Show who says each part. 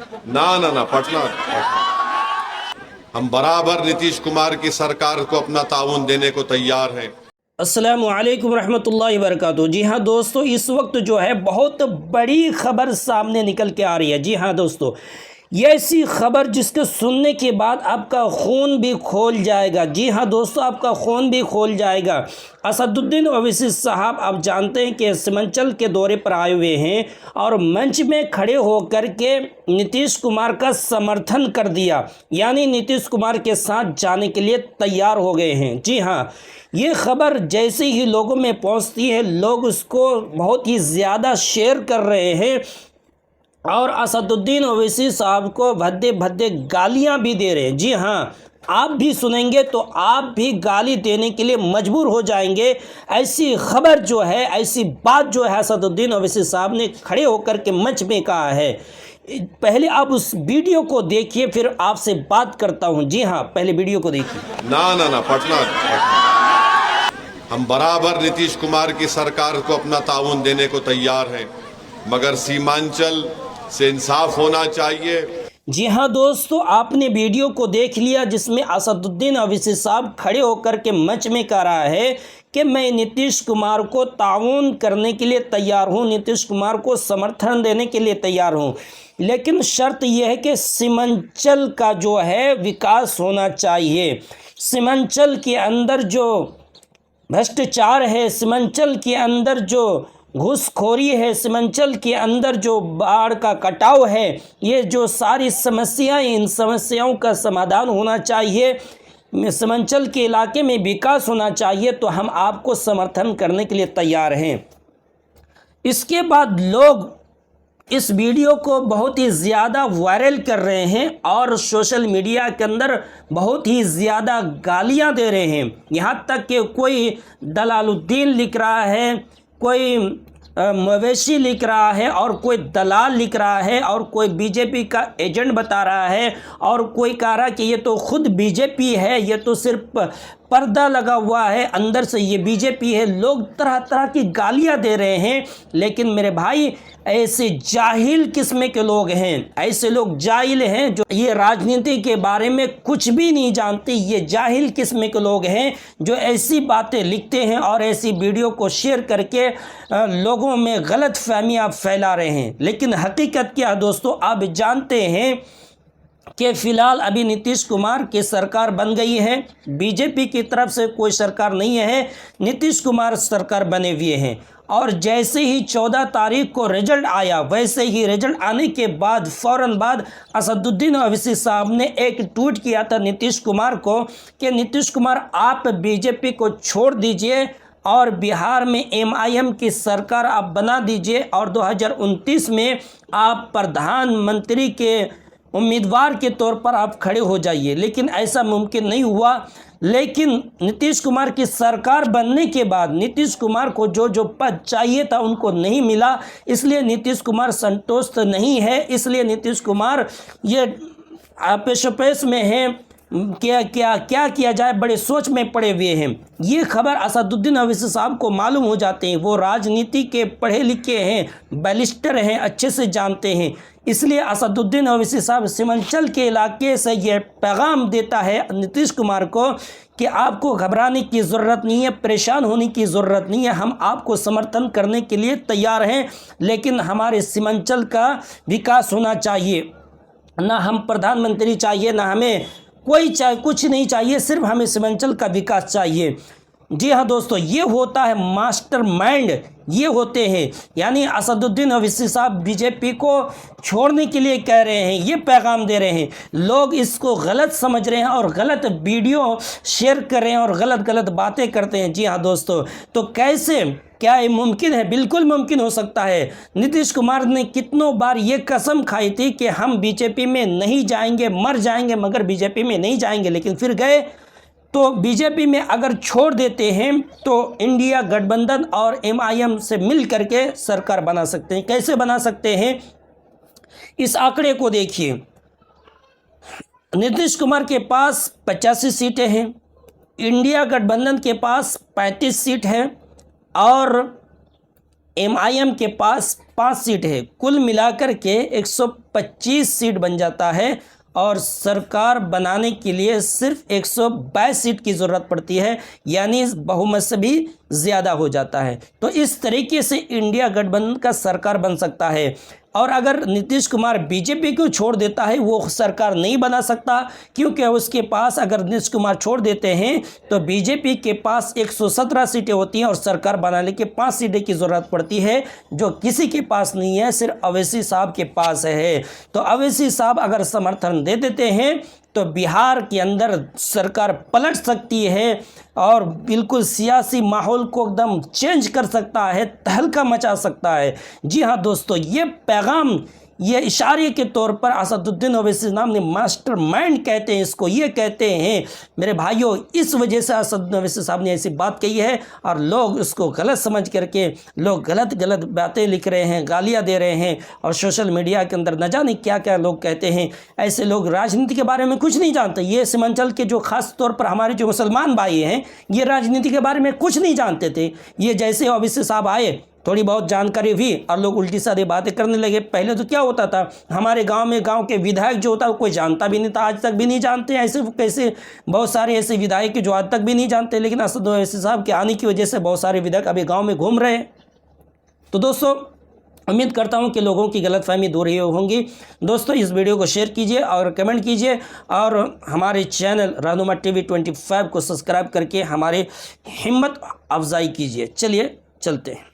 Speaker 1: ना ना ना पटना। हम बराबर नीतीश कुमार की सरकार को अपना ताउन देने को तैयार हैं।
Speaker 2: अस्सलामु अलैकुम रहमतुल्लाहि व बरकातुहू। जी हाँ दोस्तों, इस वक्त जो है बहुत बड़ी खबर सामने निकल के आ रही है। जी हाँ दोस्तों, ये ऐसी खबर जिसके सुनने के बाद आपका खून भी खोल जाएगा। जी हाँ दोस्तों, आपका खून भी खोल जाएगा। असदुद्दीन ओवैसी साहब, आप जानते हैं कि सीमांचल के दौरे पर आए हुए हैं और मंच में खड़े होकर के नीतीश कुमार का समर्थन कर दिया, यानी नीतीश कुमार के साथ जाने के लिए तैयार हो गए हैं। जी हाँ, ये खबर जैसे ही लोगों में पहुंचती है, लोग उसको बहुत ही ज़्यादा शेयर कर रहे हैं और असदुद्दीन ओवैसी साहब को भद्दे भद्दे गालियां भी दे रहे हैं। जी हाँ, आप भी सुनेंगे तो आप भी गाली देने के लिए मजबूर हो जाएंगे। ऐसी खबर जो है, ऐसी बात जो है असदुद्दीन ओवैसी साहब ने खड़े होकर के मंच में कहा है। पहले आप उस वीडियो को देखिए, फिर आपसे बात करता हूं। जी हाँ, पहले वीडियो को देखिए।
Speaker 1: ना ना ना पटना। हम बराबर नीतीश कुमार की सरकार को अपना ताउन देने को तैयार हैं, मगर सीमांचल से इंसाफ होना चाहिए।
Speaker 2: जी हाँ दोस्तों, आपने वीडियो को देख लिया जिसमें असदुद्दीन ओवैसी साहब खड़े होकर के मंच में कह रहा है कि मैं नीतीश कुमार को ताउन करने के लिए तैयार हूँ, नीतीश कुमार को समर्थन देने के लिए तैयार हूँ, लेकिन शर्त यह है कि सीमांचल का जो है विकास होना चाहिए। सीमांचल के अंदर जो भ्रष्टाचार है, सीमांचल के अंदर जो घूसखोरी है, सीमांचल के अंदर जो बाढ़ का कटाव है, ये जो सारी समस्याएं, इन समस्याओं का समाधान होना चाहिए। सीमांचल के इलाके में विकास होना चाहिए, तो हम आपको समर्थन करने के लिए तैयार हैं। इसके बाद लोग इस वीडियो को बहुत ही ज़्यादा वायरल कर रहे हैं और सोशल मीडिया के अंदर बहुत ही ज़्यादा गालियां दे रहे हैं। यहाँ तक कि कोई दलालुद्दीन लिख रहा है, कोई मवेशी लिख रहा है और कोई दलाल लिख रहा है और कोई बीजेपी का एजेंट बता रहा है और कोई कह रहा है कि ये तो खुद बीजेपी है, ये तो सिर्फ पर्दा लगा हुआ है, अंदर से ये बीजेपी है। लोग तरह तरह की गालियां दे रहे हैं, लेकिन मेरे भाई ऐसे जाहिल किस्म के लोग हैं, ऐसे लोग जाहिल हैं जो ये राजनीति के बारे में कुछ भी नहीं जानते। ये जाहिल किस्म के लोग हैं जो ऐसी बातें लिखते हैं और ऐसी वीडियो को शेयर करके लोगों में गलत फहमियाँ फैला रहे हैं। लेकिन हकीकत क्या दोस्तों, आप जानते हैं कि फ़िलहाल अभी नीतीश कुमार की सरकार बन गई है, बीजेपी की तरफ से कोई सरकार नहीं है, नीतीश कुमार सरकार बने हुए हैं। और जैसे ही 14 तारीख को रिजल्ट आया, वैसे ही रिजल्ट आने के बाद फ़ौरन बाद असदुद्दीन ओवैसी साहब ने एक ट्वीट किया था नीतीश कुमार को कि नीतीश कुमार आप बीजेपी को छोड़ दीजिए और बिहार में MIM की सरकार आप बना दीजिए और 2029 में आप प्रधानमंत्री के उम्मीदवार के तौर पर आप खड़े हो जाइए। लेकिन ऐसा मुमकिन नहीं हुआ। लेकिन नीतीश कुमार की सरकार बनने के बाद नीतीश कुमार को जो जो पद चाहिए था उनको नहीं मिला, इसलिए नीतीश कुमार संतुष्ट नहीं है। इसलिए नीतीश कुमार ये पेश में है, क्या किया जाए, बड़े सोच में पड़े हुए हैं। ये खबर असदुद्दीन ओवैसी साहब को मालूम हो जाते हैं, वो राजनीति के पढ़े लिखे हैं, बैरिस्टर हैं, अच्छे से जानते हैं। इसलिए असदुद्दीन ओवैसी साहब सीमांचल के इलाके से ये पैगाम देता है नीतीश कुमार को कि आपको घबराने की ज़रूरत नहीं है, परेशान होने की ज़रूरत नहीं है, हम आपको समर्थन करने के लिए तैयार हैं, लेकिन हमारे सीमांचल का विकास होना चाहिए। ना हम प्रधानमंत्री चाहिए, ना हमें कुछ नहीं चाहिए, सिर्फ हमें सीमांचल का विकास चाहिए। जी हाँ दोस्तों, ये होता है मास्टरमाइंड, ये होते हैं, यानी असदुद्दीन ओवैसी साहब बीजेपी को छोड़ने के लिए कह रहे हैं, ये पैगाम दे रहे हैं। लोग इसको गलत समझ रहे हैं और गलत वीडियो शेयर कर रहे हैं और गलत बातें करते हैं। जी हाँ दोस्तों, तो कैसे, क्या ये मुमकिन है? बिल्कुल मुमकिन हो सकता है। नीतीश कुमार ने कितनों बार ये कसम खाई थी कि हम बीजेपी में नहीं जाएंगे, मर जाएंगे मगर बीजेपी में नहीं जाएंगे, लेकिन फिर गए। तो बीजेपी में अगर छोड़ देते हैं तो इंडिया गठबंधन और MIM से मिल करके सरकार बना सकते हैं। कैसे बना सकते हैं, इस आंकड़े को देखिए। नीतीश कुमार के पास 85 सीटें हैं, इंडिया गठबंधन के पास 35 सीट हैं और MIM के पास 5 सीट है, कुल मिलाकर के 125 सीट बन जाता है और सरकार बनाने के लिए सिर्फ 122 सीट की ज़रूरत पड़ती है, यानी बहुमत से भी ज़्यादा हो जाता है। तो इस तरीके से इंडिया गठबंधन का सरकार बन सकता है। और अगर नीतीश कुमार बीजेपी को छोड़ देता है, वो सरकार नहीं बना सकता, क्योंकि उसके पास, अगर नीतीश कुमार छोड़ देते हैं तो बीजेपी के पास 117 सीटें होती हैं और सरकार बनाने के 5 सीटें की ज़रूरत पड़ती है, जो किसी के पास नहीं है, सिर्फ अवैसी साहब के पास है। तो अवैसी साहब अगर समर्थन दे देते हैं तो बिहार के अंदर सरकार पलट सकती है और बिल्कुल सियासी माहौल को एकदम चेंज कर सकता है, तहलका मचा सकता है। जी हाँ दोस्तों, ये पैगाम, ये इशारे के तौर पर असदुद्दीन ओवैसी नाम ने मास्टरमाइंड कहते हैं इसको, ये कहते हैं मेरे भाइयों, इस वजह से असदुद्दीन ओवैसी साहब ने ऐसी बात कही है और लोग उसको गलत समझ करके लोग गलत गलत बातें लिख रहे हैं, गालियां दे रहे हैं और सोशल मीडिया के अंदर न जाने क्या क्या लोग कहते हैं। ऐसे लोग राजनीति के बारे में कुछ नहीं जानते। ये सीमांचल के जो खास तौर पर हमारे जो मुसलमान भाई हैं, ये राजनीति के बारे में कुछ नहीं जानते थे। ये जैसे ओवैसी साहब आए, थोड़ी बहुत जानकारी हुई और लोग उल्टी सादी बातें करने लगे। पहले तो क्या होता था, हमारे गांव में गांव के विधायक जो होता है कोई जानता भी नहीं था, आज तक भी नहीं जानते। ऐसे कैसे बहुत सारे ऐसे विधायक जो आज तक भी नहीं जानते, लेकिन असदुद्दीन ओवैसी साहब के आने की वजह से बहुत सारे विधायक अभी गाँव में घूम रहे हैं। तो दोस्तों, उम्मीद करता हूं कि लोगों की गलतफहमी दूर ही होंगी। दोस्तों, इस वीडियो को शेयर कीजिए और कमेंट कीजिए और हमारे चैनल रहनुमा TV 25 को सब्सक्राइब करके हमारे हिम्मत अफजाई कीजिए। चलिए चलते हैं।